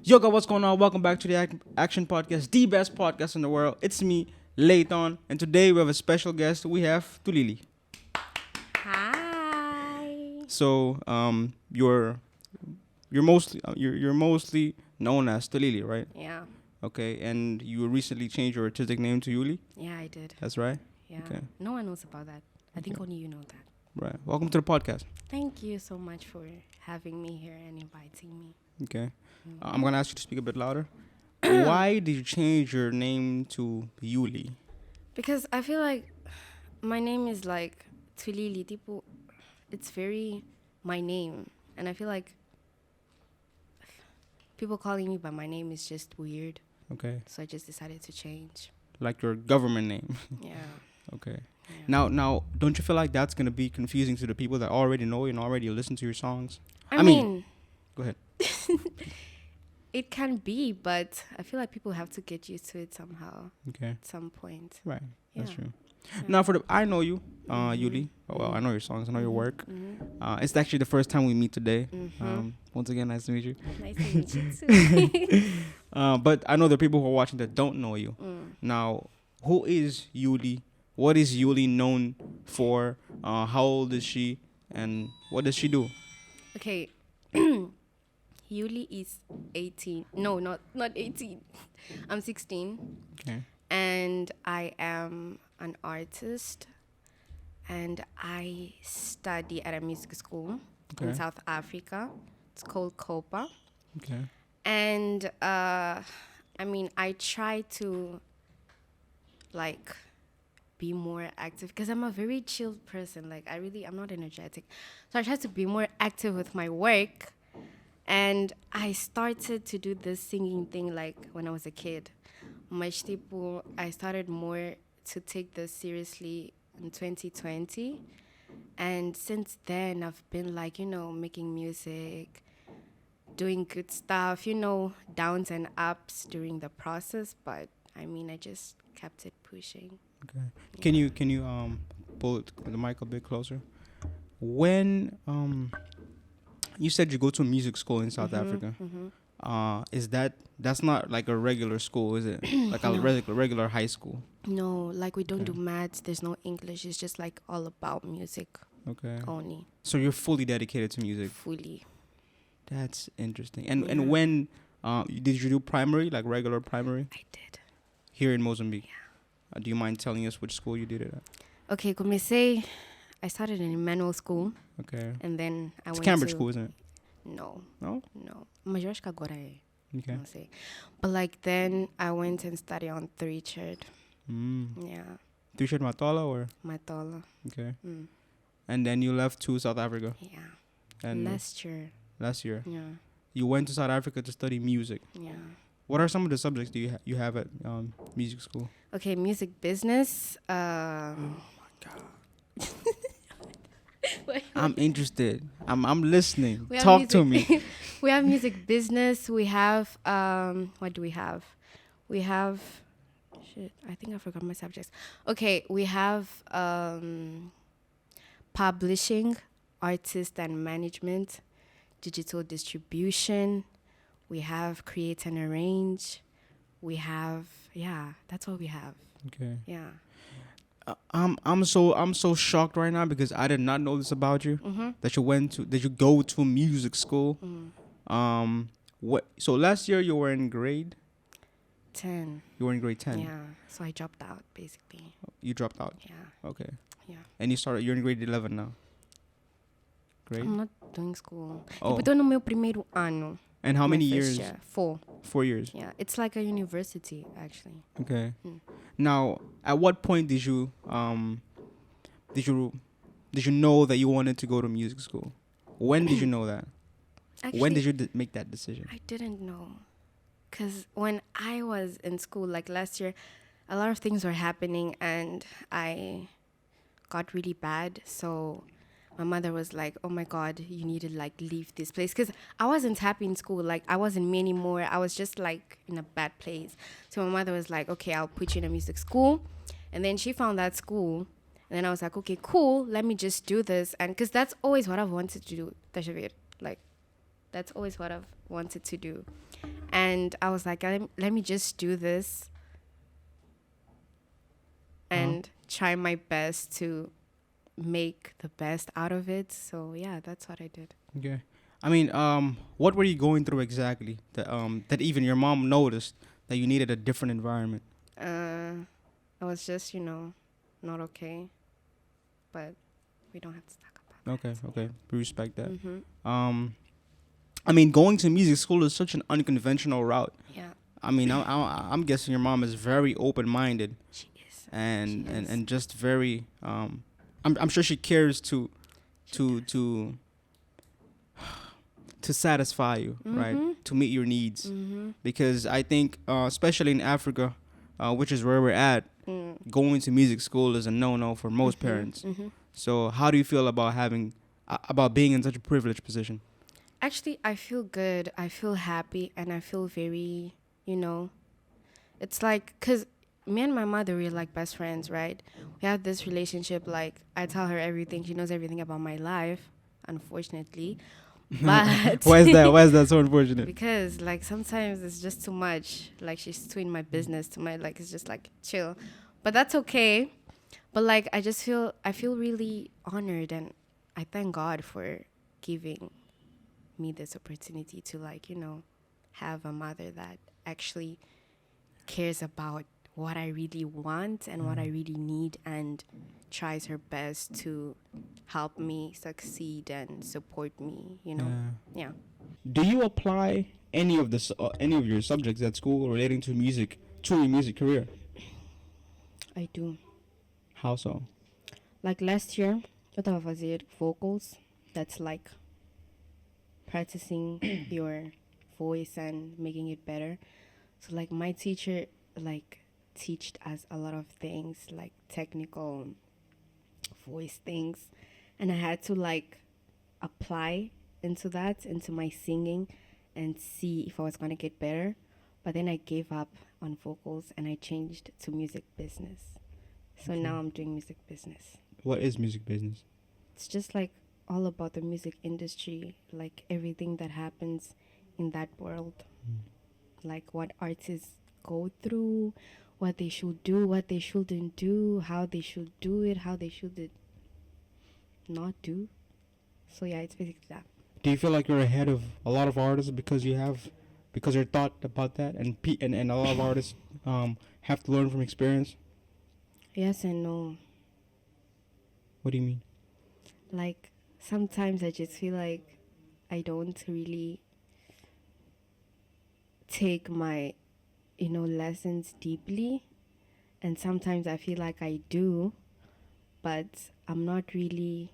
Yo, guys, what's going on? Welcome back to the Action Podcast, the best podcast in the world. It's me, Layton, and today we have a special guest. We have Thulily. Hi. So, you're mostly known as Thulily, right? Yeah. Okay, and you recently changed your artistic name to Yuli. Yeah, I did. That's right. Yeah. Okay. No one knows about that. I think Okay. only you know that. Right. Welcome to the podcast. Thank you so much for having me here and inviting me. Okay. I'm gonna ask you to speak a bit louder. Why did you change your name to Yuli? Because I feel like my name is like Thulily. It's very my name. And I feel like people calling me by my name is just weird. Okay. So I just decided to change. Like your government name. Yeah. Okay. Yeah. Now, don't you feel like that's gonna be confusing to the people that already know you and already listen to your songs? I mean, Go ahead. it can be, but I feel like people have to get used to it somehow Okay. at some point. Right. That's Yeah. true. Yeah. Now, I know you, Yuli. Mhm. Oh, well, I know your songs. I know your work. Mhm. It's actually the first time we meet today. Mhm. Once again, nice to meet you. Nice to meet you too. But I know there are people who are watching that don't know you. Mm. Now, who is Yuli? What is Yuli known for? How old is she? And what does she do? Okay. Yuli is 18. No, not 18. I'm 16 Okay. and I am an artist and I study at a music school in Okay. South Africa. It's called COPA. Okay. And I try to like be more active because I'm a very chilled person. Like I'm not energetic. So I try to be more active with my work. And I started to do this singing thing like when I was a kid. Mas tipo, I started more to take this seriously in 2020. And since then I've been like, making music, doing good stuff, downs and ups during the process, but I just kept it pushing. Okay. Can you pull the mic a bit closer? When you said you go to a music school in South Africa, that's not like a regular school, is it? Like a No. regular high school. No, like we don't Okay. do maths, there's no English, it's just like all about music Okay. only, So you're fully dedicated to music. fully. That's interesting. And Yeah. and when did you do primary, like regular primary, I did. here in Mozambique? Do you mind telling us which school you did it at? Okay, I started in Emmanuel School Okay. and then I It's went Cambridge to... school, isn't it? No, No? Mas eu acho que agora é. Okay. Não sei. But like then I went and studied on Richard. Yeah, Tuition Matola or Matola. okay. Mm. And then you left to South Africa. Yeah. And Last year. last year Yeah. you went to South Africa to study music. Yeah. What are some of the subjects you have at music school? Okay, music business. I'm interested. I'm listening. We have Talk to me. music- We have music business. We have what do we have? We have shit. I think I forgot my subjects. Okay, we have publishing, artist and management, digital distribution. We have create and arrange. We have that's what we have. Okay. Yeah. I'm so shocked right now because I did not know this about you. That you go to music school. What? So last year you were in grade. 10. You were in grade 10. Yeah. So I dropped out basically. You dropped out. Yeah. Okay. Yeah. And you're in grade 11 now. Great. I'm not doing school. Oh. Tipo, tô no meu primeiro ano. And how My many first years? year. 4. 4 years. Yeah. It's like a university actually. Okay. Mm. Now, at what point did you know that you wanted to go to music school? When did you know that? Actually, When did you make that decision? I didn't know. Because when I was in school, like last year, a lot of things were happening and I got really bad. So my mother was like, oh my God, you need to like leave this place. Because I wasn't happy in school. Like I wasn't me anymore. I was just like in a bad place. So my mother was like, okay, I'll put you in a music school. And then she found that school. And then I was like, okay, cool. Let me just do this. And because that's always what I've wanted to do. Like, that's always what I've wanted to do. And I was like, let me just do this and try my best to make the best out of it. So yeah, that's what I did. Okay. I mean, what were you going through exactly that even your mom noticed that you needed a different environment? I was just, not okay, but we don't have to talk about Okay, that. okay, we respect that. Mm-hmm. I mean, going to music school is such an unconventional route. Yeah, I mean, I'm guessing your mom is very open-minded she is. and She and, is. and just very. I'm sure she cares She to does. to to satisfy you, right? Mm-hmm. To meet your needs, Mm-hmm. because I think, especially in Africa, which is where we're at, Mm. going to music school is a no-no for most Mm-hmm. parents. Mm-hmm. So, how do you feel about about being in such a privileged position? Actually, I feel good. I feel happy, and I feel very, it's like, because me and my mother, we're like best friends, right? We have this relationship, like, I tell her everything. She knows everything about my life, unfortunately. But Why is that? Why is that so unfortunate? because, like, sometimes it's just too much. Like, she's too in my business, to my, like, it's just like chill. But that's okay. But, like, I feel really honored, and I thank God for giving me this opportunity to, like, have a mother that actually cares about what I really want and what I really need, and tries her best to help me succeed and support me. Yeah. Yeah, Do you apply any of your subjects at school relating to music to your music career? I do. How so? Like last year, eu estava a fazer vocals. That's like practicing your voice and making it better. So like my teacher like teached us a lot of things, like technical voice things, and I had to like apply into my singing and see if I was going to get better. But then I gave up on vocals and I changed to music business. So Okay. now I'm doing music business. What is music business? It's just like all about the music industry, like everything that happens in that world, like what artists go through, what they should do, what they shouldn't do, how they should do it, how they should not do. So yeah, it's basically that. Do you feel like you're ahead of a lot of artists because you're taught about that, and a lot of artists have to learn from experience? Yes and no. What do you mean? Like sometimes I just feel like I don't really take my lessons deeply, and sometimes I feel like I do, but I'm not really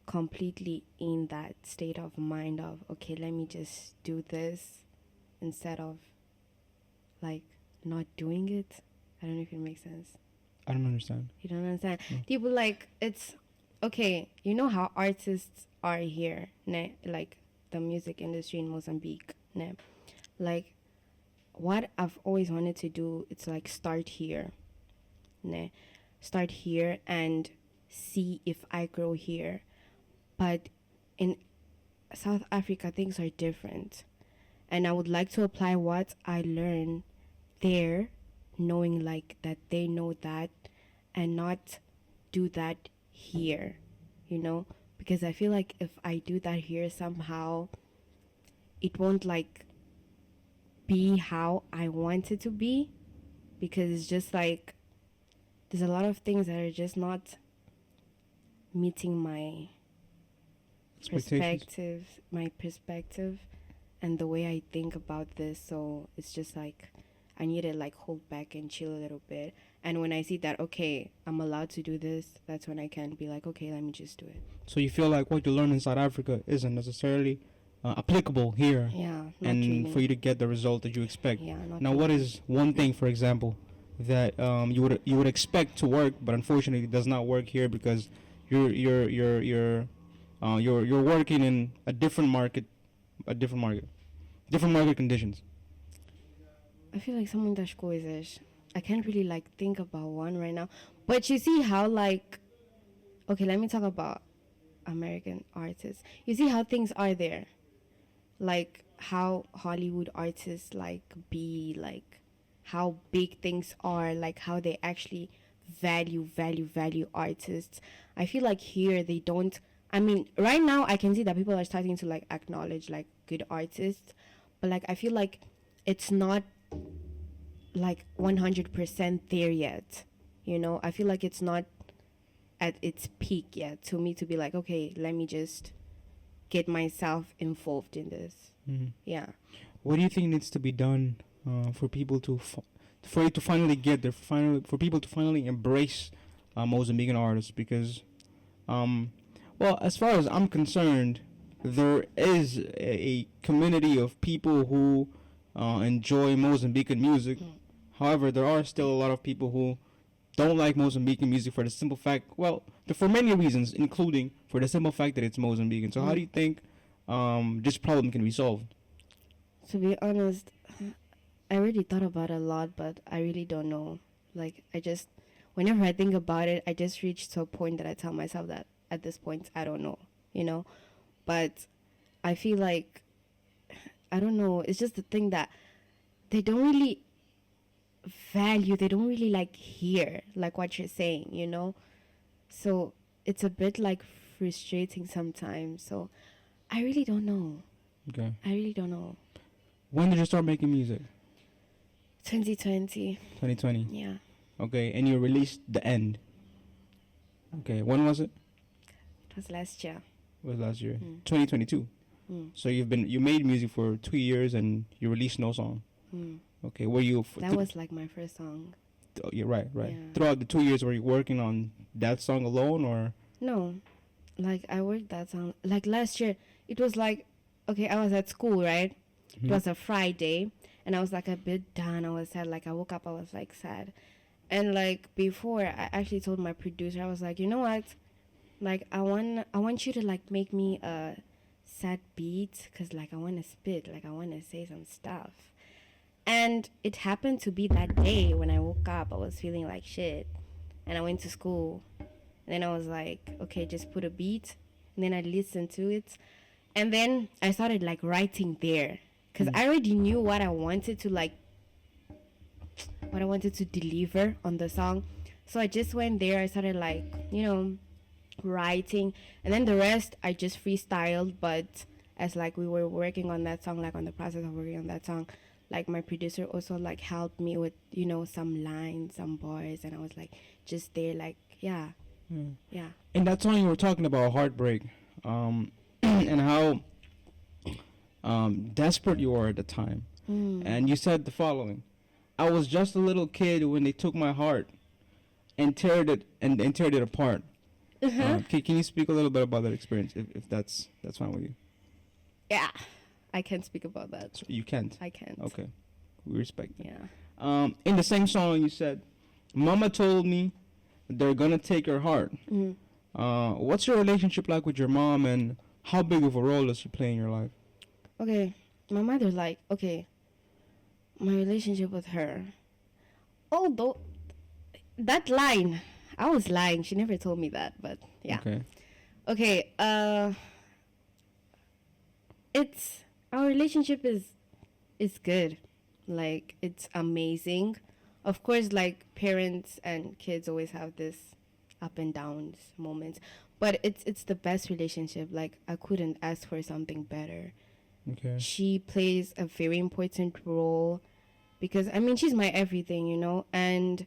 completely in that state of mind of, okay, let me just do this instead of like not doing it. I don't know if it makes sense. I don't understand. You don't understand? No. People like, it's okay, you know how artists are here, ne? Like the music industry in Mozambique, ne? Like what I've always wanted to do, it's like start here, ne? Start here and see if I grow here. But in South Africa, things are different. And I would like to apply what I learned there, knowing like that they know that, and not do that here, because I feel like if I do that here, somehow it won't like be how I want it to be, because it's just like there's a lot of things that are just not meeting my Expectations. perspective and the way I think about this. So it's just like I need to like hold back and chill a little bit. And when I see that, okay, I'm allowed to do this, that's when I can be like, okay, let me just do it. So you feel like what you learn in South Africa isn't necessarily applicable here, Yeah, not and really. for you to get the result that you expect. Yeah, not Now, really. what is one thing, for example, that you would expect to work, but unfortunately does not work here because you're working in a different market conditions. I feel like some das coisas, I can't really like think about one right now. But you see how like, okay, let me talk about American artists. You see how things are there. like how Hollywood artists like be like how big things are, like how they actually value artists. I feel like here they don't. I mean, right now I can see that people are starting to like acknowledge like good artists, but like I feel like it's not like 100% there yet. You know, I feel like it's not at its peak yet to me to be like, okay, let me just get myself involved in this. Mhm. Yeah. What do you think needs to be done for people to for it to finally get there, for people to finally embrace Mozambican artists? Because, well, as far as I'm concerned, there is a community of people who enjoy Mozambican music. However, there are still a lot of people who don't like Mozambican music for the simple fact, well, for many reasons, including for the simple fact that it's Mozambican. So, how do you think this problem can be solved? To be honest, I really thought about it a lot, but I really don't know. Like, I just, whenever I think about it, I just reach to a point that I tell myself that at this point, I don't know, you know? But I feel like, I don't know, it's just the thing that they don't really they don't really like hear, like what you're saying, you know? So it's a bit like frustrating sometimes. So I really don't know. Okay. I really don't know. When did you start making music? 2020. 2020. Yeah. Okay, and you released The End. Okay, when was it? It was last year. It was last year. Mm. 2022. Mm. So you made music for 2 years and you released no song. Mm. Okay, were you That was like my first song. Oh, yeah, right. Yeah. Throughout the 2 years, were you working on that song alone, or? No, like I worked that song. Like last year, it was like, okay, I was at school, right? Mm-hmm. It was a Friday, and I was like a bit down. I was sad. Like I woke up, I was like sad. And like before, I actually told my producer, I was like, you know what? Like I want you to like make me a sad beat, cause like I want to spit, like I want to say some stuff. And it happened to be that day when I woke up, I was feeling like shit, and I went to school. And then I was like, okay, just put a beat, and then I listened to it, and then I started like writing there, cause I already knew what I wanted to like what I wanted to deliver on the song. So I just went there. I started like, you know, writing, and then the rest I just freestyled. But as like we were working on that song, like on the process of working on that song, like my producer also like helped me with, you know, some lines, some bars, and I was like just there, like yeah. In that song, you were talking about heartbreak, and how desperate you were at the time, and you said the following: "I was just a little kid when they took my heart and teared it apart." Can you speak a little bit about that experience, if that's fine with you? Yeah, I can't speak about that. So you can't. I can't. Okay, we respect that. Yeah. In the same song, you said, "Mama told me they're gonna take her heart." What's your relationship like with your mom, and how big of a role does she play in your life? Okay, my mother like, okay, my relationship with her. Although that line, I was lying. She never told me that, but yeah. Okay. It's our relationship is good. Like it's amazing. Of course, like parents and kids always have this up and downs moments, but it's the best relationship. Like I couldn't ask for something better. Okay. She plays a very important role because I mean she's my everything, you know, and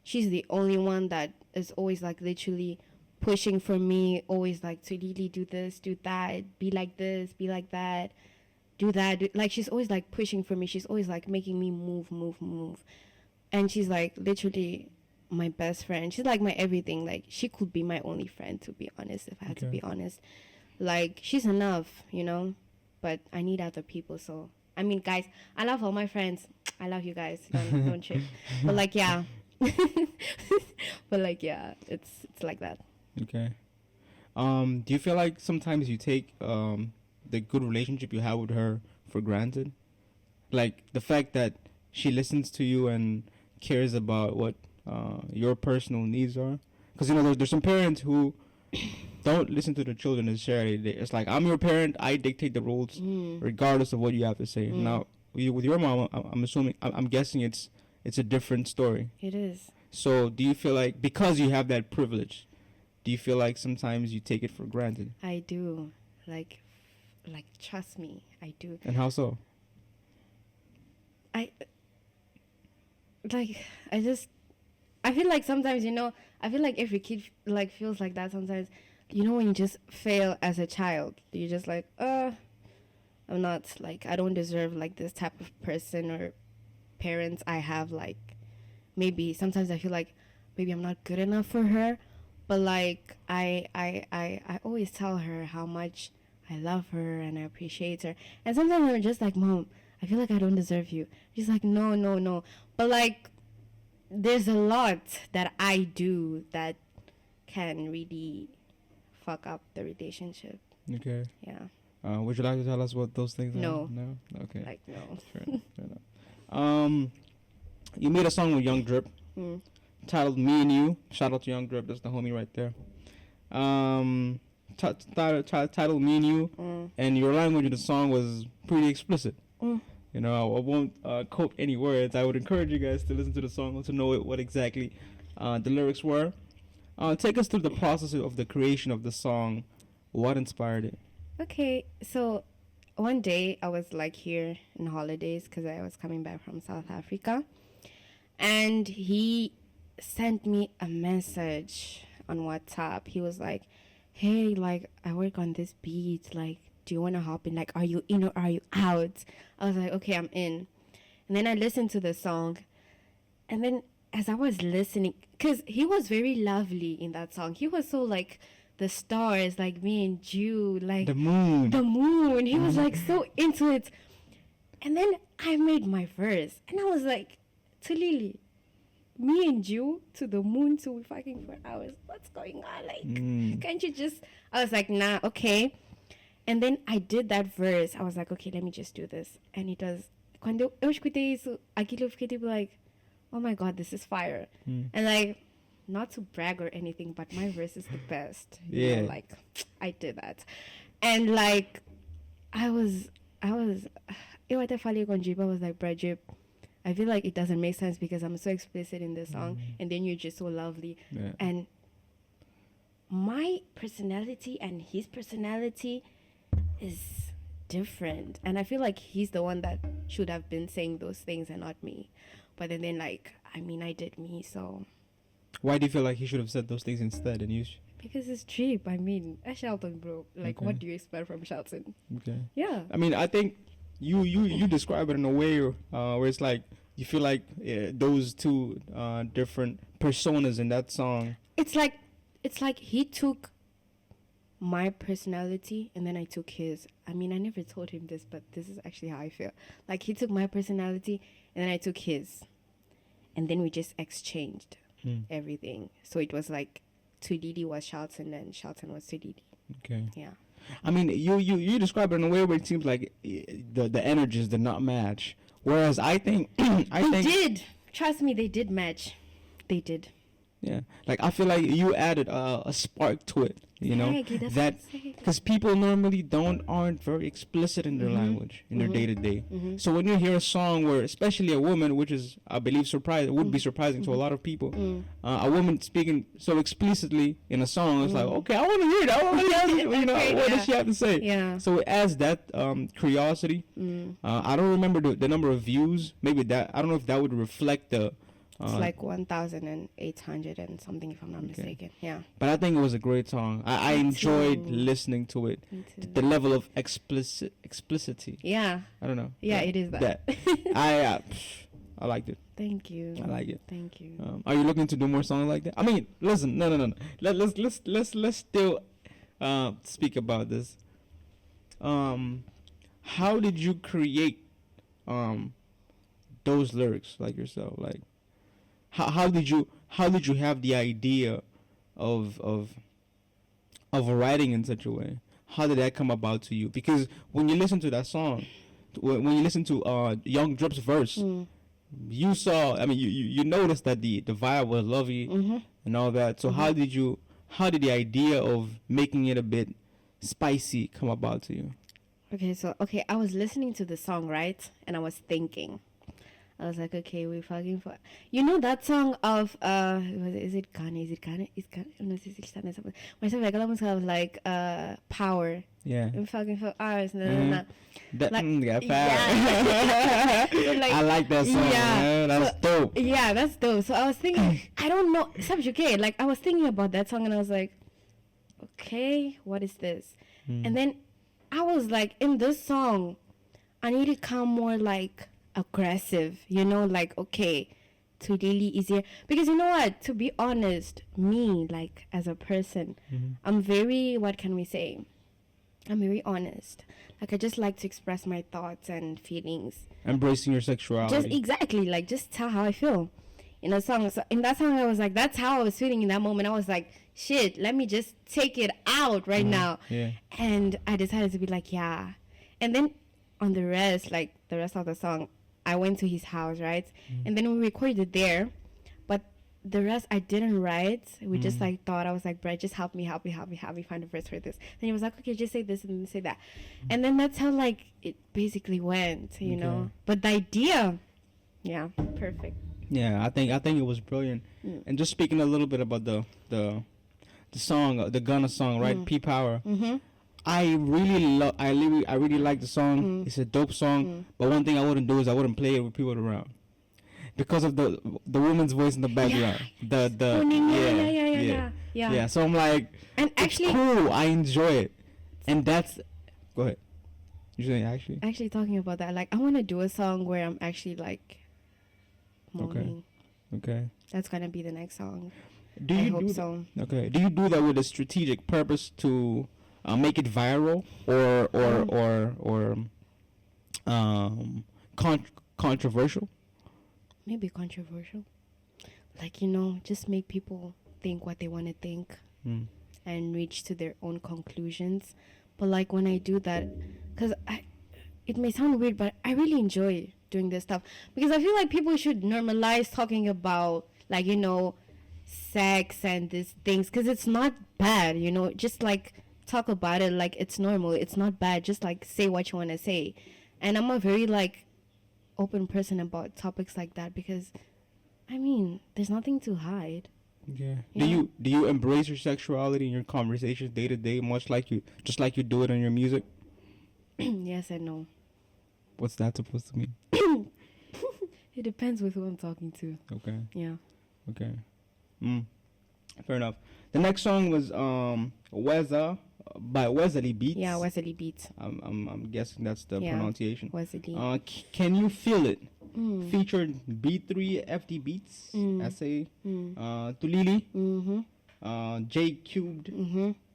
she's the only one that is always like literally pushing for me, always like to really do this, do that, be like this, be like that, do that. Like she's always like pushing for me. She's always like making me move. And she's like literally my best friend. She's like my everything. Like she could be my only friend, to be honest, if I had to be honest. Like she's enough, you know, but I need other people. So I mean, guys, I love all my friends. I love you guys. Don't trip. But like, yeah. But like, yeah, it's like that. Okay. Do you feel like sometimes you take the good relationship you have with her for granted? Like the fact that she listens to you and cares about what your personal needs are? Because, you know, there's some parents who don't listen to the children necessarily. It's like, I'm your parent. I dictate the rules, regardless of what you have to say. Now, with your mom, I'm assuming, I'm guessing it's a different story. It is. So, do you feel like, because you have that privilege, do you feel like sometimes you take it for granted? I do. Like trust me, I do. And how so? I feel like sometimes, I feel like every kid like feels like that sometimes. When you just fail as a child, you're just like, I'm not, like, I don't deserve like this type of person or parents I have. Like, maybe sometimes I feel like maybe I'm not good enough for her, but like I always tell her how much I love her and I appreciate her. And sometimes I'm just like, Mom, I feel like I don't deserve you. She's like, no. But like, there's a lot that I do that can really fuck up the relationship. Okay. Yeah. Would you like to tell us what those things are? No. No? Okay. Like, no. Fair enough. You made a song with Young Drip titled Me and You. Shout out to Young Drip. That's the homie right there. Titled Me and You. And your language in the song was pretty explicit. I won't quote any words. I would encourage you guys to listen to the song to know what exactly the lyrics were. Take us through the process of the creation of the song. What inspired it? Okay, so one day I was like here in holidays because I was coming back from South Africa, and he sent me a message on WhatsApp. He was like, hey, like, I work on this beat, like, do you want to hop in? Like, are you in or are you out? I was like, okay, I'm in. And then I listened to the song, and then as I was listening, because he was very lovely in that song. He was so like the stars, like me and you, like the moon. He was like so into it. And then I made my verse, and I was like, Thulily, me and you to the moon till we fucking for hours. What's going on? Like, can't you just? I was like, nah, okay. And then I did that verse. I was like, okay, let me just do this. And it does. Quando eu escutei isso, aquilo eu fiquei tipo like, oh my god, this is fire. And like, not to brag or anything, but my verse is the best. Yeah. Like, I did that. And like, eu até falei com Jeep, I was like, bro, Jeep, I feel like it doesn't make sense because I'm so explicit in this song, and then you're just so lovely. Yeah. And my personality and his personality is different, and I feel like he's the one that should have been saying those things and not me. But then like, I mean, I did me, so. Why do you feel like he should have said those things instead? And you? Because it's cheap. I mean, a Shelton, bro. Like, Okay. what do you expect from Shelton? Okay. Yeah. I mean, I think you describe it in a way where it's like you feel like those two different personas in that song. It's like he took my personality and then I took his. I mean, I never told him this, but this is actually how I feel. Like, he took my personality and then I took his, and then we just exchanged everything. So it was like Thulily was Shelton and Shelton was Thulily. Okay. Yeah. I mean, you describe it in a way where it seems like the energies did not match. Whereas I think They did. Trust me, they did match. They did. Yeah, like I feel like you added a spark to it, that because people normally aren't very explicit in their language in their day to day. So when you hear a song where, especially a woman, which is I believe would be surprising to a lot of people, a woman speaking so explicitly in a song, it's like, okay, I want to hear that. I want to hear what does she have to say? Yeah. So it adds that curiosity. I don't remember the number of views. Maybe that I don't know if that would reflect the. It's like 1,800 and something, if I'm not mistaken. Yeah. But I think it was a great song. I enjoyed listening to it. The level of explicitity. Yeah. I don't know. Yeah, it is that. I liked it. Thank you. I like it. Thank you. Are you looking to do more songs like that? I mean, listen, no. Let's still speak about this. How did you create those lyrics like yourself? Like, how did you have the idea of writing in such a way? How did that come about to you? Because when you listen to that song, when you listen to Young Drip's verse, you saw. I mean, you noticed that the vibe was lovely and all that. So how did you how did the idea of making it a bit spicy come about to you? Okay, so I was listening to the song, right? And I was thinking. I was like, okay, we fucking you know that song of is it Ghana? Is it Ghana? Is Ghana? No, it's Ghana. Something. Myself like almost have like power. Yeah. I'm fucking for hours. That Like, got fire. yeah. So, like, I like that song. Yeah, that's dope. Yeah, that's dope. So I was thinking, I don't know, okay. Like I was thinking about that song, and I was like, okay, what is this? And then I was like, in this song, I need to come more like aggressive, you know, like okay, to really easier, because you know what? To be honest, me like as a person, I'm very, what can we say? I'm very honest. Like I just like to express my thoughts and feelings. Embracing your sexuality. Just exactly, like just tell how I feel. In a song, so in that song, I was like, that's how I was feeling in that moment. I was like, shit, let me just take it out right now. Yeah. And I decided to be like, yeah. And then on the rest, like the rest of the song, I went to his house, right? And then we recorded there. But the rest I didn't write. We just like thought, I was like, Brett, just help me find a verse for this. Then he was like, okay, just say this and then say that. And then that's how like it basically went, you know. But the idea, yeah, perfect. Yeah, I think it was brilliant. And just speaking a little bit about the song, the Ghana song, right? P Power. I really like the song. It's a dope song. But one thing I wouldn't do is I wouldn't play it with people around, because of the woman's voice in the background. Yeah. So I'm like, and actually, it's cool. I enjoy it, and that's. Go ahead. You saying actually talking about that, like I want to do a song where I'm actually like moaning. Okay. That's gonna be the next song. Do you hope do so. Okay. Do you do that with a strategic purpose to make it viral, or controversial? Maybe controversial. Like, you know, just make people think what they want to think and reach to their own conclusions. But like when I do that, because it may sound weird, but I really enjoy doing this stuff, because I feel like people should normalize talking about, like, you know, sex and these things, because it's not bad, you know. Just like talk about it like it's normal. It's not bad. Just like say what you want to say. And I'm a very like open person about topics like that, because I mean, there's nothing to hide. Yeah. Do you embrace your sexuality in your conversations day to day, much like you do it in your music? Yes and no. What's that supposed to mean? It depends with who I'm talking to. Okay. Yeah. Okay. Fair enough. The next song was Weza by Wesley Beats. Yeah, Wesley Beats. I'm guessing that's the pronunciation. Wesley. Can You Feel It? Featured B3 FD Beats, SA, Thulily, J Cubed,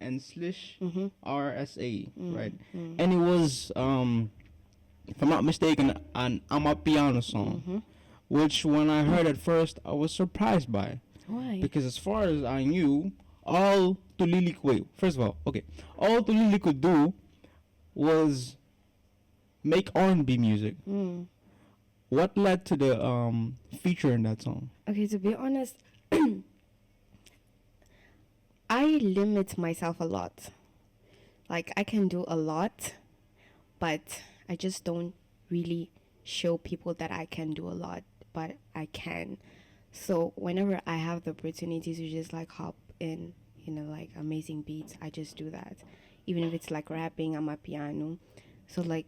and Slish, RSA, right? And it was, if I'm not mistaken, an Amapiano song, which when I heard it first, I was surprised by. Why? Because as far as I knew, all Thulily all Thulily could do was make R&B music. What led to the feature in that song? Okay, to be honest, I limit myself a lot. Like, I can do a lot, but I just don't really show people that I can do a lot, but I can. So whenever I have the opportunity to just like hop in, you know, like amazing beats, I just do that. Even if it's like rapping on my piano. So like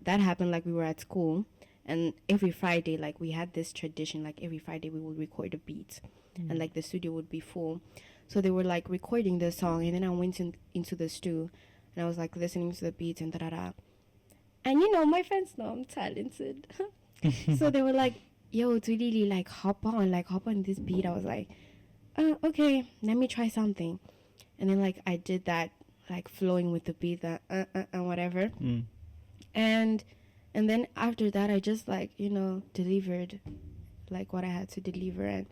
that happened, like we were at school, and every Friday, like we had this tradition, like every Friday we would record a beat, and like the studio would be full. So they were like recording the song, and then I went into the studio, and I was like listening to the beats and da-da-da. And you know, my friends know I'm talented. So they were like, yo, Thulily, like hop on this beat. I was like, okay, let me try something. And then like I did that, like flowing with the beat, that whatever. And then after that, I just like, you know, delivered like what I had to deliver. And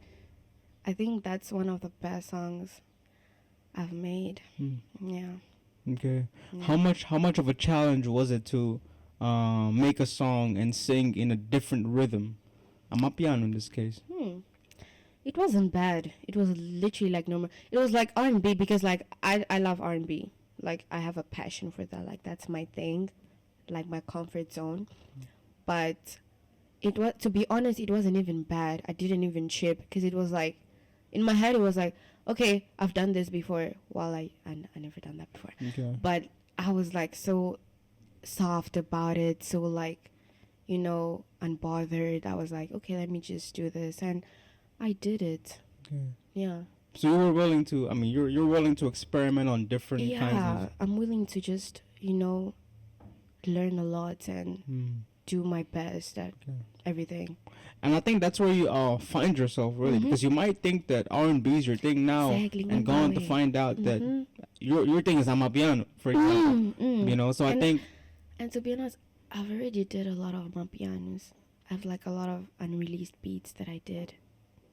I think that's one of the best songs I've made. Yeah. Okay. Yeah. How much of a challenge was it to make a song and sing in a different rhythm? I'm a piano in this case. It wasn't bad. It was literally like normal. It was like R&B because like I love R&B. Like I have a passion for that. Like that's my thing, like my comfort zone. But it was, to be honest, it wasn't even bad. I didn't even trip because it was like in my head it was like, okay, I've done this before. While I never done that before. Okay. But I was like so soft about it, so like, you know, unbothered. I was like, okay, let me just do this, and I did it. Okay. Yeah. So you were willing to. I mean, you're willing to experiment on different kinds Yeah, of. I'm willing to just, you know, learn a lot and Mm, do my best at okay. everything. And I think that's where you find yourself really, Mhm. because you might think that R&B is your thing now, Exactly. and go on to find out that your thing is amapiano, for example. You know, so I think. And to be honest, I've already did a lot of my pianos. I have like a lot of unreleased beats that I did,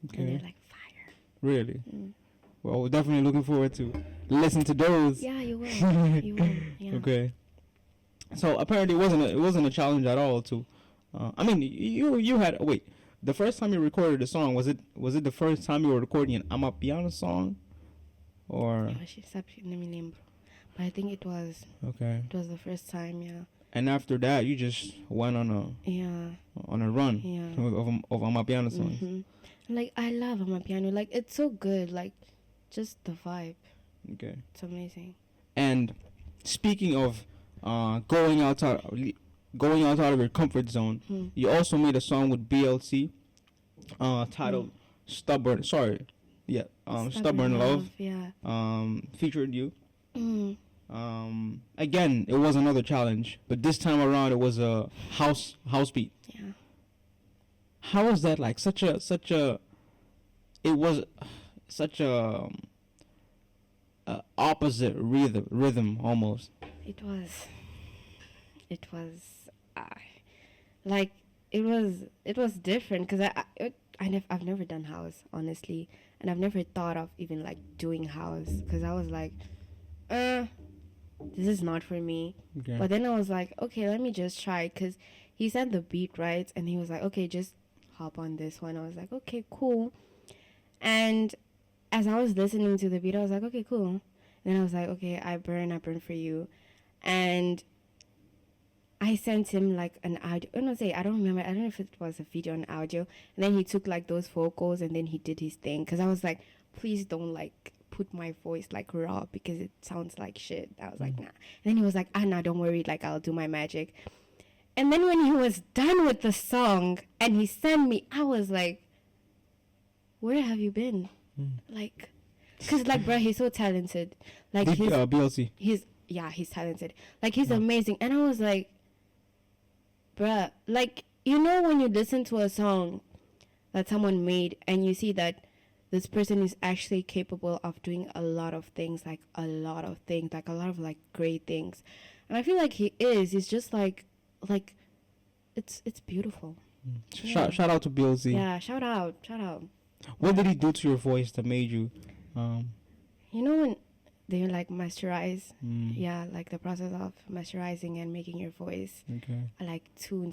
and Okay. they're like fire. Really. Well, we're definitely looking forward to listen to those. Yeah, you will. You will. Yeah. Okay. So apparently it wasn't a challenge at all to. I mean, you had wait. The first time you recorded a song, was it the first time you were recording an amapiano song, or? Let me name, but I think Okay. it was the first time. Yeah. And after that, you just went Yeah. on a run Yeah. of amapiano songs. Like I love my piano. Like it's so good. Like just the vibe. Okay. It's amazing. And speaking of going outside of your comfort zone, you also made a song with B.L.C. Titled "Stubborn." Sorry, yeah, "Stubborn Love." Yeah. Featured you. Mm. Again, it was another challenge, but this time around it was a house beat. Yeah. How was that like? It was such a opposite rhythm almost. It was. It was. Like it was different because I've never done house honestly, and I've never thought of even like doing house because I was like, this is not for me. Okay. But then I was like, okay, let me just try because he sent the beat right, and he was like, okay, just hop on this one. I was like, okay, cool. And as I was listening to the beat, I was like, okay, cool. And then I was like, okay, I burn for you, and I sent him like an audio. Oh, no, I don't remember. I don't know if it was a video and audio. And then he took like those vocals and then he did his thing. Because I was like, please don't like put my voice like raw because it sounds like shit. I was like, nah. And then he was like, nah, don't worry. Like, I'll do my magic. And then when he was done with the song and he sent me, I was like, where have you been? Like, because like, bro, he's so talented. Like, B.L.C. he's talented. Like, he's amazing. And I was like, bruh, like, you know when you listen to a song that someone made and you see that this person is actually capable of doing a lot of things, like a lot of like great things. And I feel like he is. He's just like it's beautiful. Shout out to B.L.C. Yeah, shout out. What did he do to your voice that made you You know when they like masterize, yeah, like the process of masterizing and making your voice, okay. like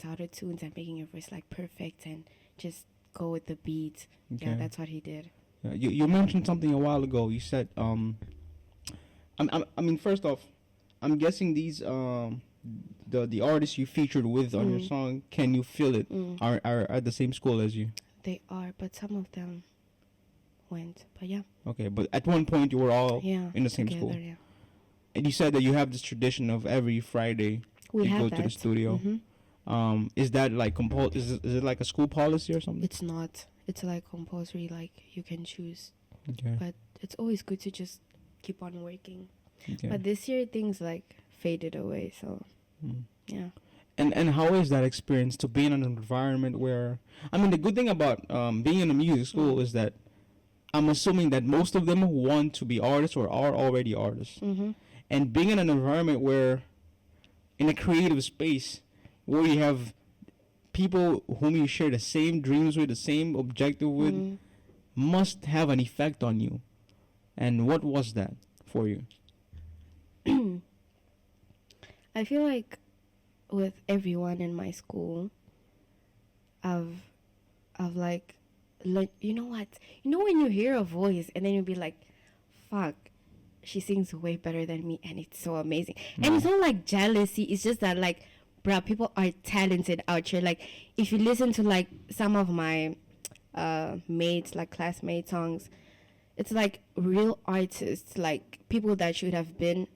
auto tunes and making your voice like perfect and just go with the beat. Okay. Yeah, that's what he did. You mentioned something a while ago. You said I mean, first off, I'm guessing these the artists you featured with on your song, Can You Feel It, are at the same school as you. They are, but some of them went. But yeah. Okay, but at one point you were all in the same together, school. Yeah. And you said that you have this tradition of every Friday We you have go that. to the studio. Is that like is it like a school policy or something? It's not. It's like compulsory. Like you can choose. Okay. But it's always good to just keep on working. Okay. But this year things like faded away. So yeah. And how is that experience to be in an environment where, I mean, the good thing about being in a music school is that I'm assuming that most of them want to be artists or are already artists. And being in an environment where, in a creative space, where you have people whom you share the same dreams with, the same objective with, must have an effect on you. And what was that for you? I feel like with everyone in my school, I've like like, you know what? You know when you hear a voice and then you'll be like, fuck, she sings way better than me and it's so amazing. And it's not like jealousy, it's just that like, bruh, people are talented out here. Like if you listen to like some of my mates, like classmate songs, it's like real artists, like people that should have been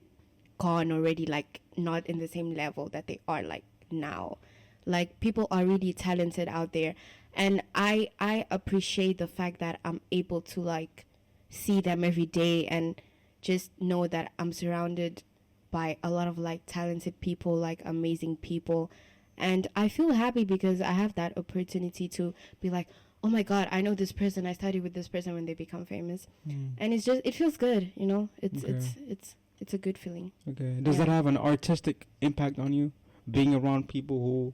gone already, like not in the same level that they are like now. Like people are really talented out there, and I appreciate the fact that I'm able to like see them every day and just know that I'm surrounded by a lot of like talented people, like amazing people. And I feel happy because I have that opportunity to be like, oh my god, I know this person, I studied with this person when they become famous. And it's just, it feels good, you know. It's a good feeling. Okay. Does that have an artistic impact on you? Being around people who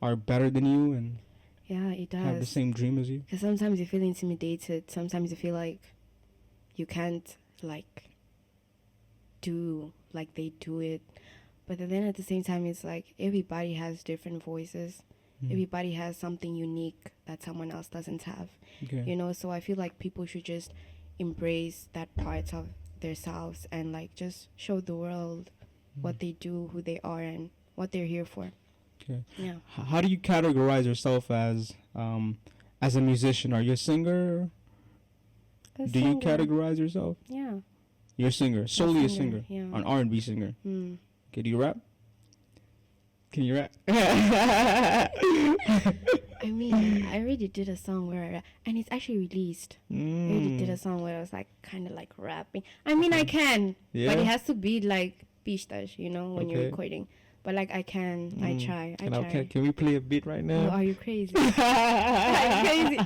are better than you and Yeah, it does. have the same dream as you? Because sometimes you feel intimidated. Sometimes you feel like you can't like do like they do it. But then at the same time, it's like everybody has different voices. Everybody has something unique that someone else doesn't have. Okay. You know, so I feel like people should just embrace that part of themselves and like just show the world what they do, who they are, and what they're here for. Okay. Yeah. How do you categorize yourself as a musician? Are you a singer? Do you categorize yourself? Yeah. You're a singer, solely a singer, Yeah. an R&B singer. Okay, do you rap? Can you rap? I mean, I already did a song where, and it's actually released. I already did a song where I was like kind of like rapping. I mean, I can, but it has to be like pistas, you know, when you're recording. But like I can, I try. Can we play a beat right now? Oh, are you crazy? I'm crazy.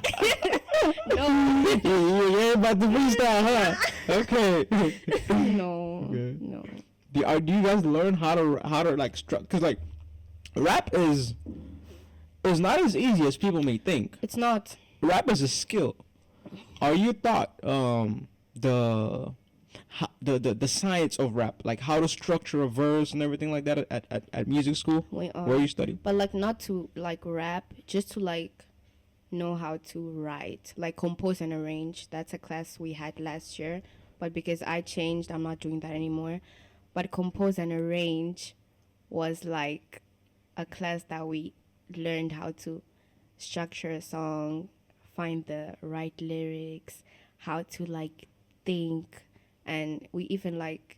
No. You're about to freestyle, huh? Okay. No. Okay. No. Do you guys learn how to like because like rap is not as easy as people may think. It's not. Rap is a skill. Are you taught the science of rap, like how to structure a verse and everything like that at music school? We are. Where you study? But like not to like rap, just to like know how to write, like compose and arrange. That's a class we had last year, but because I changed, I'm not doing that anymore. But compose and arrange was like a class that we learned how to structure a song, find the right lyrics, how to like think. And we even like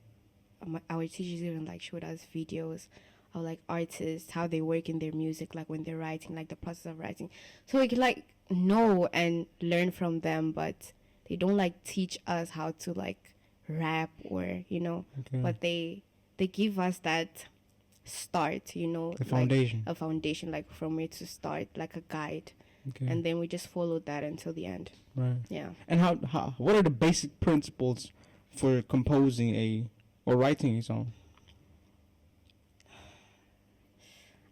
our teachers even like showed us videos of like artists, how they work in their music, like when they're writing, like the process of writing, so we could like know and learn from them. But they don't like teach us how to like rap or, you know. But they give us that start, you know, the foundation, like a foundation, like from where to start, like a guide. And then we just followed that until the end. Right. Yeah. And how what are the basic principles for composing or writing a song?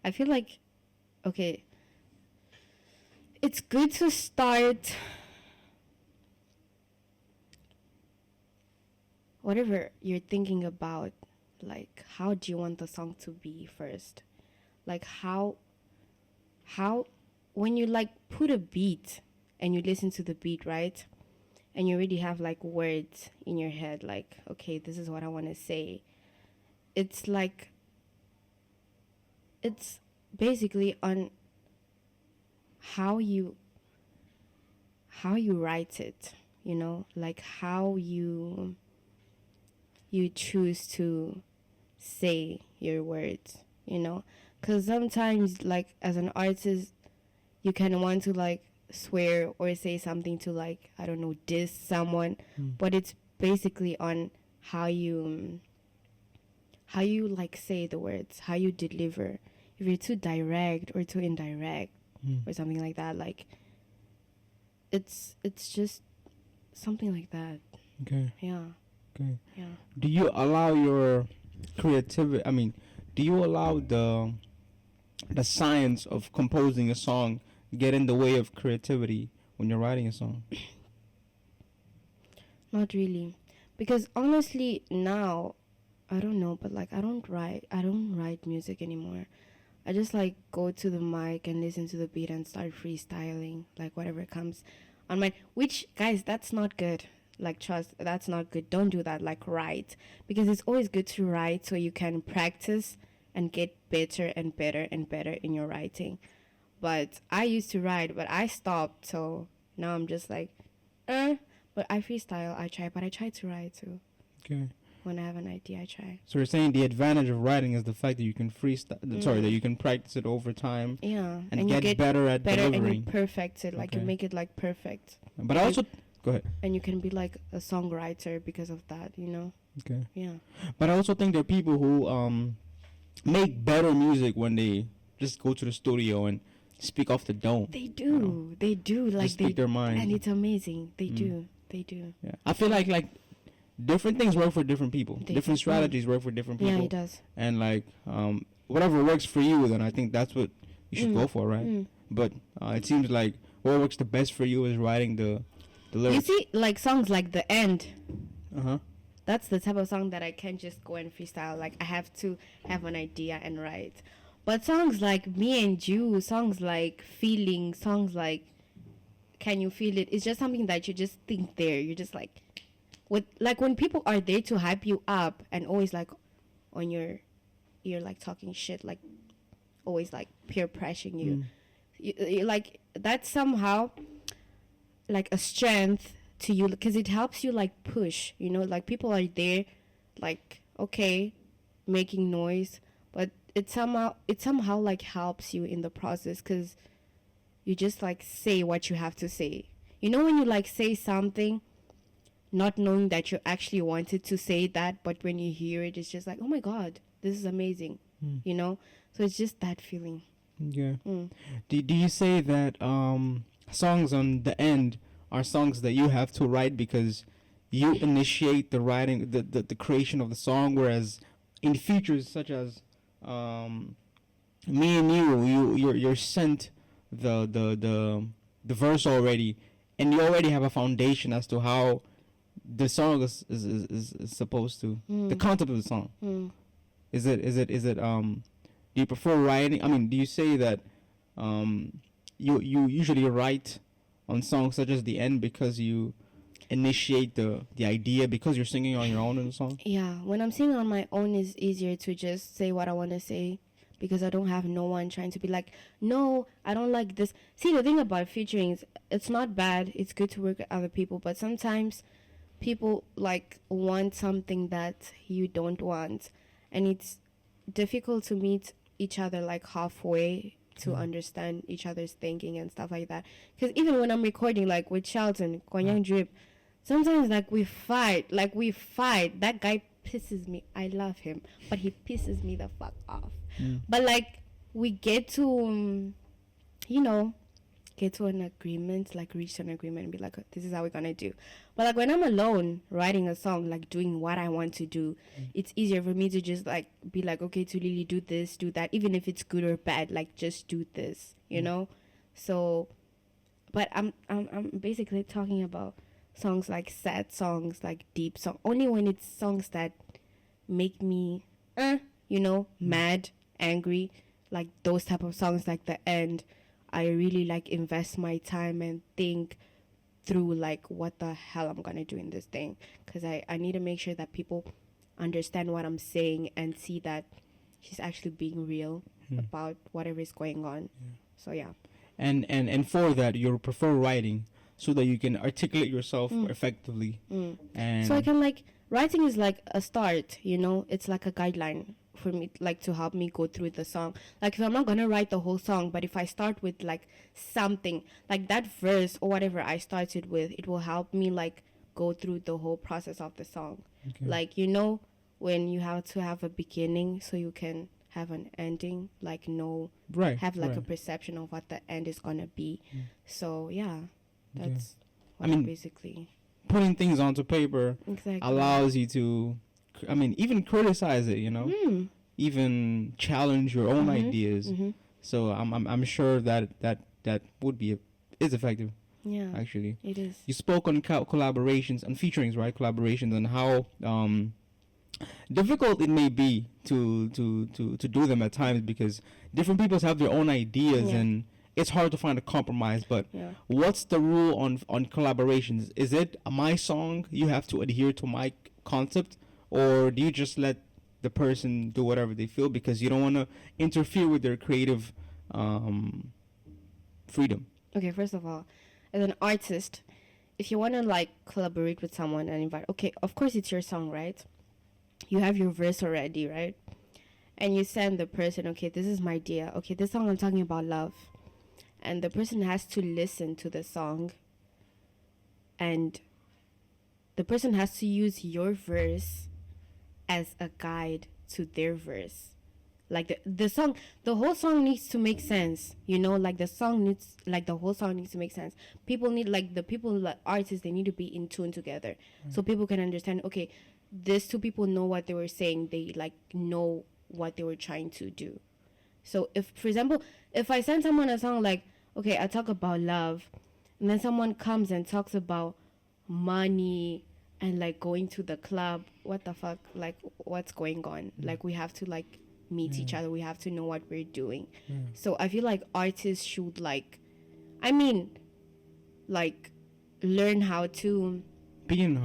I feel like, okay, it's good to start whatever you're thinking about. Like, how do you want the song to be first? Like, how when you like put a beat and you listen to the beat, right? And you already have like words in your head, like, okay, this is what I want to say. It's like, it's basically on how you write it, you know, like how you choose to say your words, you know, because sometimes like as an artist you can want to like swear or say something to like, I don't know, diss someone, but it's basically on how you like say the words, how you deliver. If you're too direct or too indirect or something like that, like it's just something like that. Okay. Yeah. Okay. Yeah. Do you allow your creativity? I mean, do you allow the science of composing a song get in the way of creativity when you're writing a song? Not really, because honestly now, I don't know, but like I don't write music anymore. I just like go to the mic and listen to the beat and start freestyling, like whatever comes. on my, which, guys, that's not good. Like, trust, that's not good. Don't do that. Like, write, because it's always good to write so you can practice and get better and better and better in your writing. But I used to write, but I stopped. So now I'm just like, but I freestyle. I try, but I try to write too. Okay. When I have an idea, I try. So you're saying the advantage of writing is the fact that you can freestyle. Sorry, that you can practice it over time. Yeah, And get better at delivering. And you perfect it. Like, you make it like perfect. But I also go ahead. And you can be like a songwriter because of that. You know. Okay. Yeah. But I also think there are people who make better music when they just go to the studio and speak off the dome. They do. You know? They do. Like, just speak their mind. And it's amazing. They do. They do. Yeah. I feel like different things work for different people. Different strategies work for different people. Yeah, it does. And like whatever works for you, then I think that's what you should go for, right? But it seems like what works the best for you is writing the lyrics. You see, like songs like The End. Uh-huh. That's the type of song that I can't just go and freestyle. Like, I have to have an idea and write. But songs like Me and You, songs like Feeling, songs like Can You Feel It? It's just something that you just think there. You're just like, when people are there to hype you up and always like on your ear, like talking shit, like always like peer pressuring you. You like, that's somehow like a strength to you, because it helps you like push, you know, like people are there like, okay, making noise, but it somehow like helps you in the process, because you just like say what you have to say. You know, when you like say something not knowing that you actually wanted to say that, but when you hear it, it's just like, oh my god, this is amazing. You know, so it's just that feeling. Yeah. Do you say that songs on The End are songs that you have to write because you initiate the writing, the creation of the song, whereas in features such as Me and you're sent the verse already, and you already have a foundation as to how the song is supposed to, the concept of the song. Is it do you prefer writing? I mean, do you say that you usually write on songs such as The End because you initiate the idea because you're singing on your own in the song? Yeah, when I'm singing on my own, it's easier to just say what I want to say, because I don't have no one trying to be like, no, I don't like this. See, the thing about featuring is, it's not bad. It's good to work with other people, but sometimes people like want something that you don't want, and it's difficult to meet each other like halfway to understand each other's thinking and stuff like that. Because even when I'm recording, like with Shelton, Kwanyang Drip, sometimes like we fight. That guy pisses me. I love him, but he pisses me the fuck off. But like we get to get to an agreement, like reach to an agreement and be like, this is how we're gonna do. But like when I'm alone writing a song, like doing what I want to do, it's easier for me to just like be like, okay, Thulily, do this, do that, even if it's good or bad, like just do this, you know. So, but I'm basically talking about songs like sad songs, like deep songs, only when it's songs that make me mad, angry, like those type of songs like The End. I really like invest my time and think through like what the hell I'm gonna do in this thing, because I need to make sure that people understand what I'm saying and see that she's actually being real about whatever is going on. So yeah. And for that, you prefer writing so that you can articulate yourself effectively. And so I can like, writing is like a start, you know, it's like a guideline for me, like to help me go through the song. Like if I'm not gonna write the whole song, but if I start with like something like that verse or whatever I started with, it will help me like go through the whole process of the song. Like, you know, when you have to have a beginning so you can have an ending, like have like a perception of what the end is gonna be. So yeah, that's what I mean, basically putting things onto paper allows you to, I mean, even criticize it, you know, even challenge your own ideas. So I'm sure that would be is effective. Yeah, actually, it is. You spoke on collaborations and featurings, right? Collaborations, and how difficult it may be to do them at times, because different people have their own ideas, and it's hard to find a compromise. But Yeah. what's the rule on collaborations? Is it my song? You have to adhere to my concept, or do you just let the person do whatever they feel because you don't want to interfere with their creative freedom? Okay, first of all, as an artist, if you want to like collaborate with someone and invite, okay, of course it's your song, right? You have your verse already, right? And you send the person, okay, this is my idea. Okay, this song I'm talking about love. And the person has to listen to the song. And the person has to use your verse as a guide to their verse. Like the whole song needs to make sense, you know, like the whole song needs to make sense. People need, like, the people, like artists, they need to be in tune together. So people can understand, okay, these two people know what they were saying, they like know what they were trying to do. So if, for example, if I send someone a song like, okay, I talk about love, and then someone comes and talks about money and like going to the club, what the fuck, like what's going on? Like we have to like meet each other, we have to know what we're doing. So I feel like artists should like, I mean, like learn how to Be in not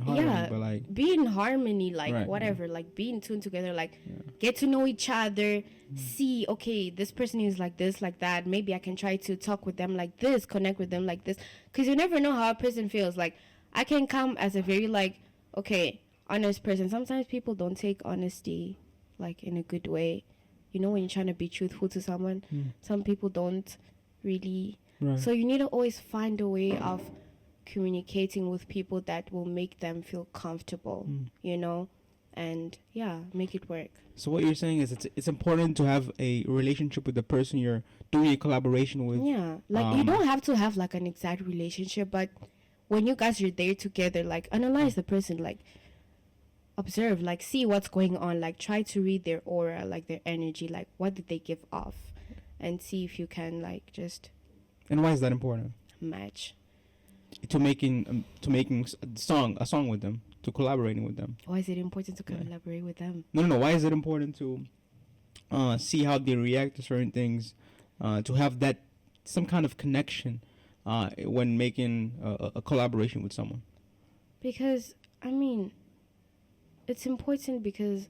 harmony, but like be in harmony, like right, whatever, like be in tune together, like get to know each other, see, okay, this person is like this, like that, maybe I can try to talk with them like this, connect with them like this, because you never know how a person feels. Like I can come as a very like, okay, honest person. Sometimes people don't take honesty like in a good way, you know, when you're trying to be truthful to someone. Some people don't really, so you need to always find a way of communicating with people that will make them feel comfortable, you know, and make it work. So what you're saying is it's important to have a relationship with the person you're doing a collaboration with. Yeah, like you don't have to have like an exact relationship, but when you guys are there together, like analyze the person, like observe, like see what's going on, like try to read their aura, like their energy, like what did they give off, and see if you can like just. And why is that important? Match. To making a song with them, to collaborating with them. Why is it important to collaborate with them? No. Why is it important to see how they react to certain things, to have that some kind of connection when making a collaboration with someone? Because I mean, it's important because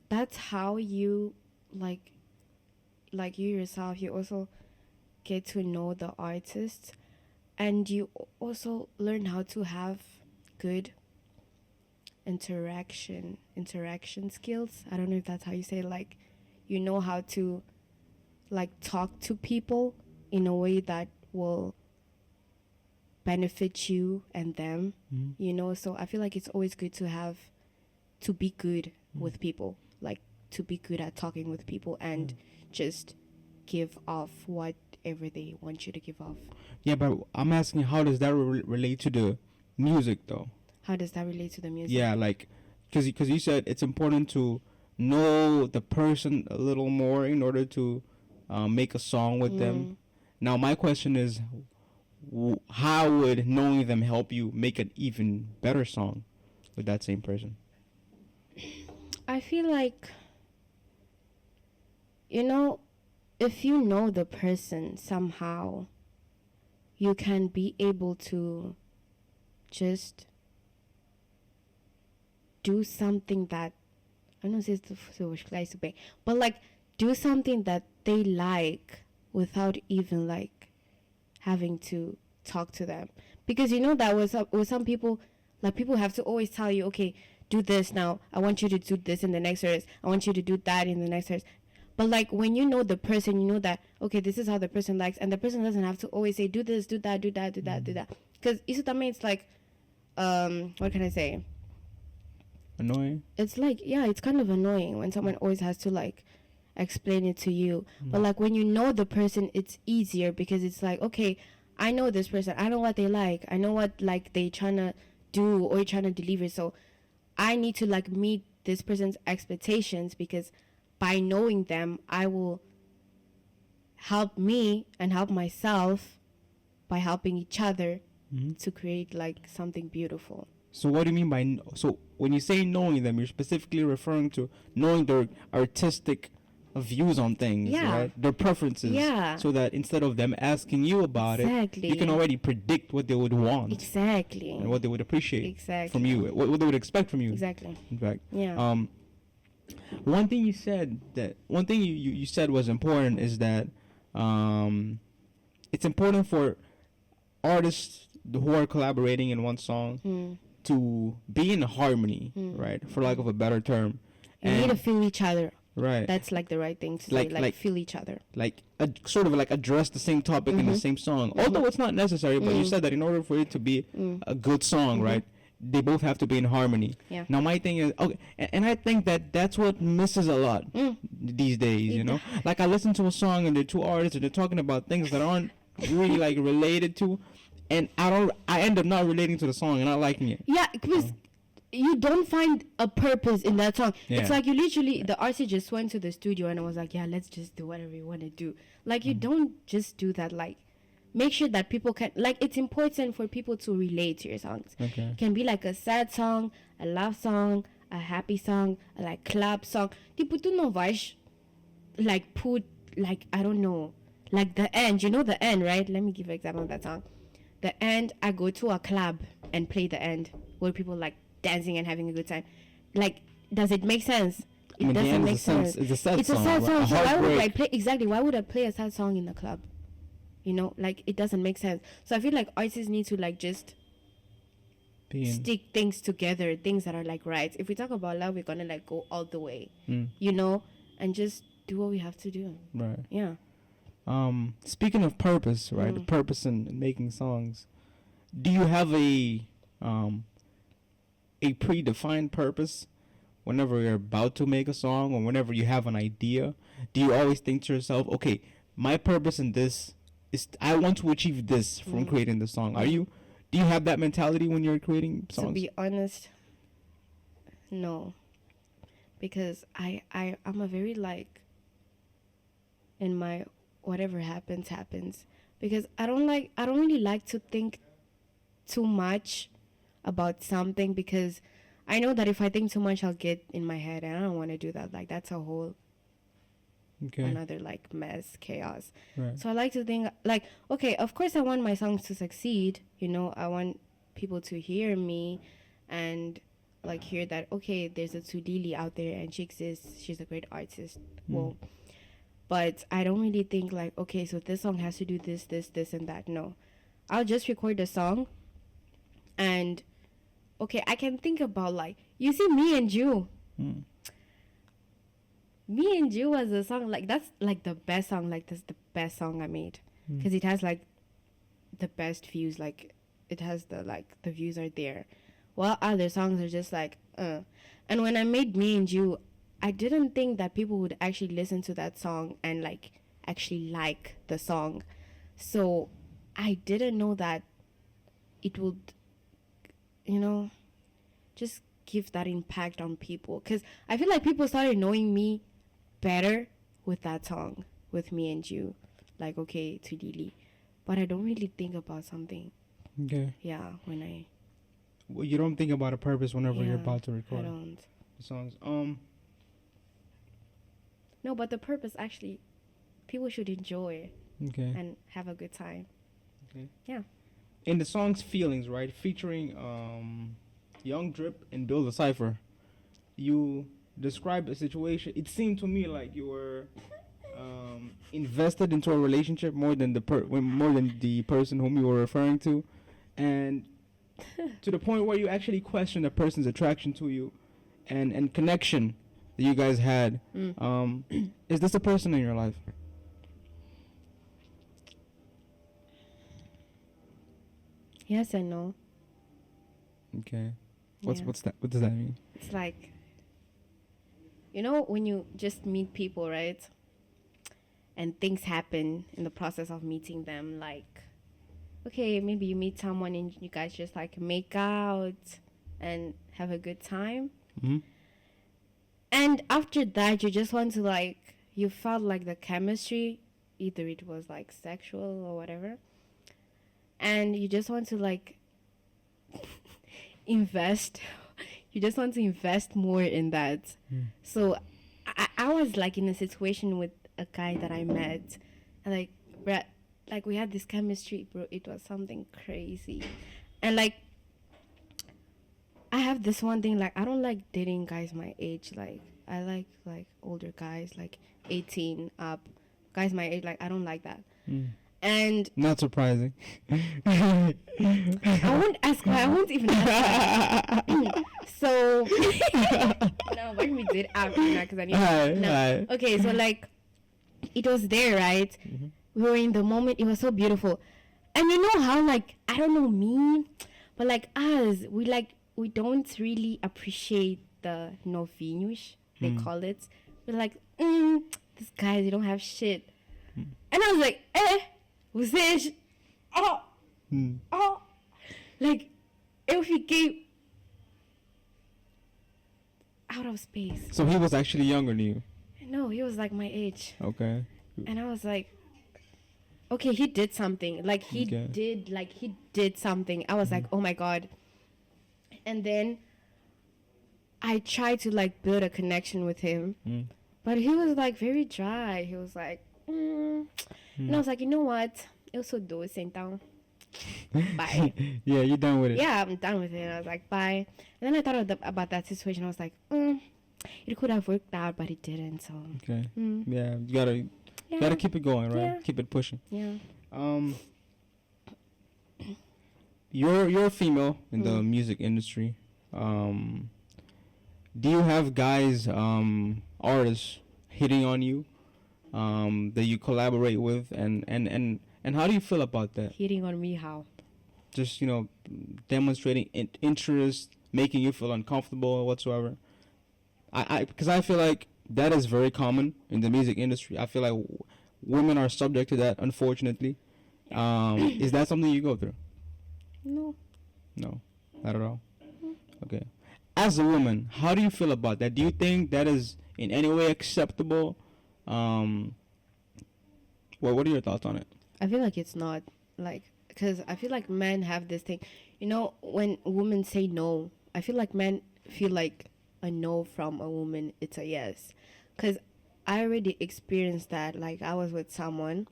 that's how you like you yourself, you also get to know the artist, and you also learn how to have good interaction skills. I don't know if that's how you say it. Like you know how to like talk to people in a way that will benefit you and them, you know. So I feel like it's always good to be good with people, like to be good at talking with people and just give off whatever they want you to give off. Yeah, but I'm asking, how does that relate to the music though? How does that relate to the music? Yeah, like because you said it's important to know the person a little more in order to make a song with them. Now my question is, how would knowing them help you make an even better song with that same person? I feel like, you know, if you know the person somehow, you can be able to just do something that, I don't know if it's so but like do something that they like without even like having to talk to them. Because you know that with some people, like people have to always tell you, okay, do this now, I want you to do this in the next verse, I want you to do that in the next verse. But like when you know the person, you know that, okay, this is how the person likes, and the person doesn't have to always say do this, do that, do that, do that, do that. Because it's like, what can I say? Annoying. It's like, it's kind of annoying when someone always has to like explain it to you. But like when you know the person, it's easier because it's like, okay, I know this person, I know what they like, I know what like they trying to do or trying to deliver, so I need to like meet this person's expectations, because by knowing them, I will help me and help myself by helping each other to create like something beautiful. So what do you mean by so when you say knowing them, you're specifically referring to knowing their artistic views on things, Yeah. right? Their preferences. Yeah. So that instead of them asking you about Exactly. it, you can already predict what they would want Exactly. and what they would appreciate Exactly. from you, what they would expect from you. Exactly. In fact, Yeah. one thing you said was important is that it's important for artists who are collaborating in one song to be in harmony, right? For lack of a better term. You need to feel each other. Right. That's like the right thing to say. Like feel each other. Like sort of like address the same topic in the same song. Although it's not necessary, but you said that in order for it to be a good song, right? They both have to be in harmony. Yeah. Now my thing is, okay, and I think that's what misses a lot these days, you know? Like I listen to a song and they're two artists and they're talking about things that aren't really like related to, and I end up not relating to the song and not liking it. Yeah, because you don't find a purpose in that song. Yeah. It's like you literally, the artist just went to the studio and I was like, yeah, let's just do whatever you want to do. Like you don't just do that. Like make sure that people can, like it's important for people to relate to your songs. Okay. It can be like a sad song, a love song, a happy song, a like club song. Tipo, tu não vais like put like, I don't know, like the end, you know the end, right? Let me give an example of that song. The end, I go to a club and play the end where people like dancing and having a good time. Like, does it make sense? It doesn't make sense. It's a sad It's song. a sad song. So why would I heartbreak. play why would I play a sad song in the club? You know, like it doesn't make sense. So I feel like artists need to like just stick things together, things that are like right. If we talk about love, we're gonna like go all the way, you know, and just do what we have to do. Right. Yeah. Speaking of purpose, right? The purpose in making songs. Do you have a predefined purpose whenever you're about to make a song or whenever you have an idea? Do you always think to yourself, okay, my purpose in this is I want to achieve this from creating the song? Do you have that mentality when you're creating songs? To be honest, no. Because I'm a very like in my whatever happens. Because I don't really like to think too much about something, because I know that if I think too much I'll get in my head, and I don't want to do that. Like that's a whole another like mess, chaos. Right. So I like to think like, okay, of course I want my songs to succeed, you know, I want people to hear me and like hear that, okay, there's a Thulily out there and she exists, she's a great artist. Well, but I don't really think like, okay, so this song has to do this and that. No, I'll just record the song, and okay, I can think about like, you see Me and You. Me and You was a song like, that's like the best song, like that's the best song I made, because it has like the best views, like it has the like the views are there, while other songs are just like and when I made Me and You, I didn't think that people would actually listen to that song and like actually like the song. So I didn't know that it would, you know, just give that impact on people, because I feel like people started knowing me better with that song, with Me and You, like, okay, Thulily, but I don't really think about something. Okay. Yeah, when I. Well, you don't think about a purpose whenever you're about to record I don't. the songs. No, but the purpose actually, people should enjoy Okay. and have a good time. Okay. Yeah. In the song's Feelings, right, featuring Young Drip and Bill the Cypher, you described a situation. It seemed to me like you were invested into a relationship more than the person whom you were referring to, and to the point where you actually question a person's attraction to you, and connection that you guys had. Is this a person in your life? Yes and no. Okay. Yeah. What's that? What does that mean? It's like, you know, when you just meet people, right? And things happen in the process of meeting them. Like, okay, maybe you meet someone and you guys just like make out and have a good time. Mm-hmm. And after that, you just want to like, you felt like the chemistry, either it was like sexual or whatever. And you just want to like invest. You just want to invest more in that. So I was like in a situation with a guy that I met, and like, bruh, like we had this chemistry, bro. It was something crazy, and like I have this one thing, like I don't like dating guys my age. Like I like older guys, like 18 up, guys my age. Like I don't like that. And Not surprising. I won't ask why. I won't even ask why. So no, but we did after that because I need. No. Okay, so like it was there, right? We were in the moment. It was so beautiful, and you know how like I don't know me, but like us, we don't really appreciate the novinhos they call it. We're like, these guys, they don't have shit, and I was like, vocês, like if he gave out of space. So he was actually younger than you. No, he was like my age. Okay. And I was like, okay, he did something. Like he did something. I was like, oh my god. And then I tried to like build a connection with him, but he was like very dry. He was like, and I was like, you know what? Eu sou doce, então bye. Yeah, you done with it. Yeah, I'm done with it. And I was like, bye. And then I thought about that situation. I was like, it could have worked out, but it didn't. So Okay. Yeah, you gotta keep it going, right? Yeah. Keep it pushing. Yeah. You're a female in the music industry. Do you have guys, artists hitting on you, that you collaborate with, and how do you feel about that? Hitting on me, how? Just, demonstrating interest, making you feel uncomfortable or whatsoever. Because I feel like that is very common in the music industry. I feel like women are subject to that, unfortunately. Is that something you go through? No. No, not at all. Okay. As a woman, how do you feel about that? Do you think that is in any way acceptable? What are your thoughts on it? I feel like it's not, like, because I feel like men have this thing, when women say no, I feel like men feel like a no from a woman, it's a yes. Because I already experienced that. Like, I was with someone,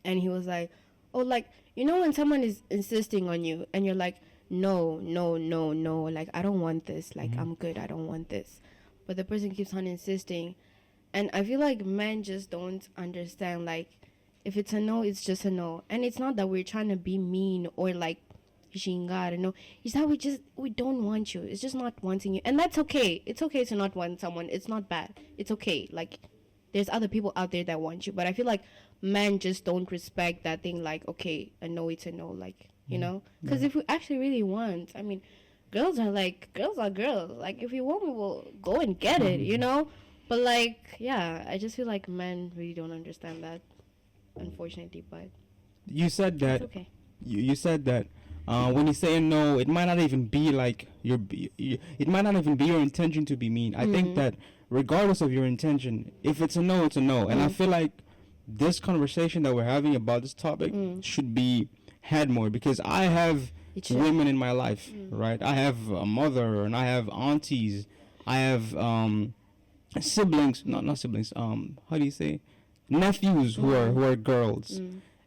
and he was like, oh, like, when someone is insisting on you, and you're like, no, no, no, no, like, I don't want this, like, I'm good, I don't want this. But the person keeps on insisting. And I feel like men just don't understand, like, if it's a no, it's just a no. And it's not that we're trying to be mean or like xingar, no. It's that we don't want you. It's just not wanting you. And that's okay. It's okay to not want someone. It's not bad. It's okay. Like, there's other people out there that want you. But I feel like men just don't respect that thing, like, okay, a no, it's a no, like, Because if we actually really want, I mean, girls are girls. Like, if you want, we will go and get it, But, like, yeah, I just feel like men really don't understand that, unfortunately. But you said that. it's okay. You said that when you say no, it might not even be like it might not even be your intention to be mean. I think that regardless of your intention, if it's a no, it's a no. And I feel like this conversation that we're having about this topic should be had more, because I have women in my life, right? I have a mother, and I have aunties, I have siblings, not siblings. How do you say, nephews who are girls,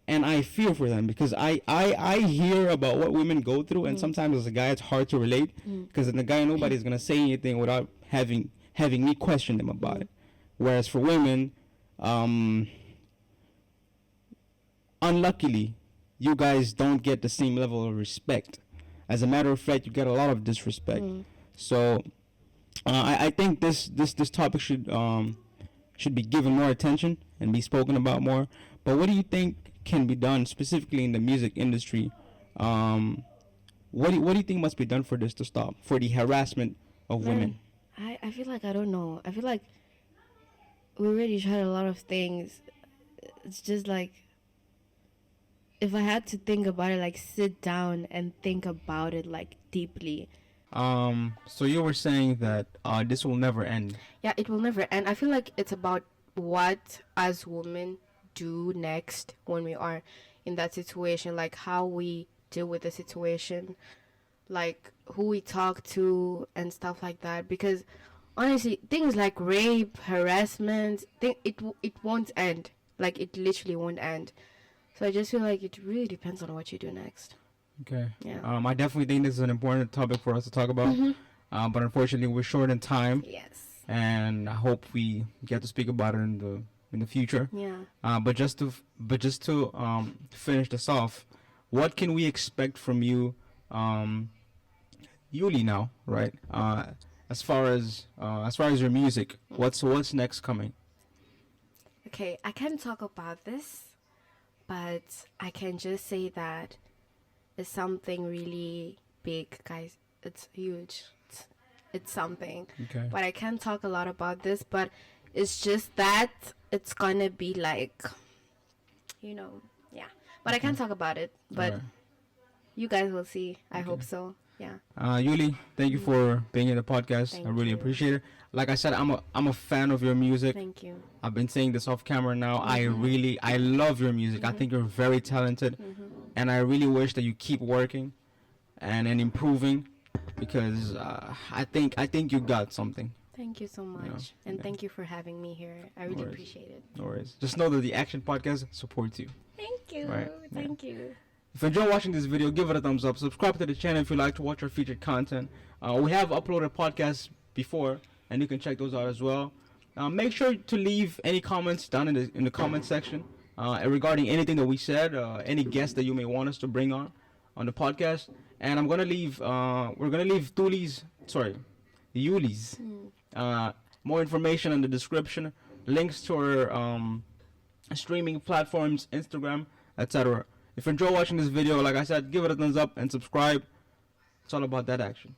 and I fear for them, because I hear about what women go through, and sometimes as a guy it's hard to relate, because as a guy nobody's gonna say anything without having me question them about it. Whereas for women, unluckily, you guys don't get the same level of respect. As a matter of fact, you get a lot of disrespect. So I think this topic should be given more attention and be spoken about more. But what do you think can be done specifically in the music industry? What do you think must be done for this to stop, for the harassment of women? I feel like, I don't know. I feel like we already tried a lot of things. It's just like, if I had to think about it, like, sit down and think about it, like, deeply. So you were saying that this will never end. Yeah, it will never end. I feel like it's about what as women do next when we are in that situation, like how we deal with the situation, like who we talk to and stuff like that. Because honestly, things like rape, harassment, it won't end. Like, it literally won't end. So I just feel like it really depends on what you do next. Okay. Yeah. I definitely think this is an important topic for us to talk about. But unfortunately, we're short in time, Yes. and I hope we get to speak about it in the future. Yeah. But just to finish this off, what can we expect from you, Yuli, now, right? As far as your music, what's next coming? Okay, I can't talk about this, but I can just say that it's something really big, guys. It's huge. It's something. Okay. But I can't talk a lot about this, but it's just that it's gonna be like, yeah. But I can't talk about it. But Alright. you guys will see. I hope so. Yeah. Yuli, thank you for being in the podcast. Thank I really you. appreciate it. Like I said, I'm a fan of your music. Thank you. I've been saying this off camera now. I love your music. I think you're very talented, and I really wish that you keep working and improving, because I think you got something. Thank you so much. You know, and yeah. thank you for having me here. I really worries. appreciate it. No worries. Just know that the Action Podcast supports you. Thank you. Right, yeah. Thank you. If you enjoy watching this video, give it a thumbs up. Subscribe to the channel if you like to watch our featured content. We have uploaded podcasts before, and you can check those out as well. Make sure to leave any comments down in the comment section regarding anything that we said, any guests that you may want us to bring on the podcast. And we're gonna leave Yuli's more information in the description, links to our streaming platforms, Instagram, etc. If you enjoy watching this video, like I said, give it a thumbs up and subscribe. It's all about that action.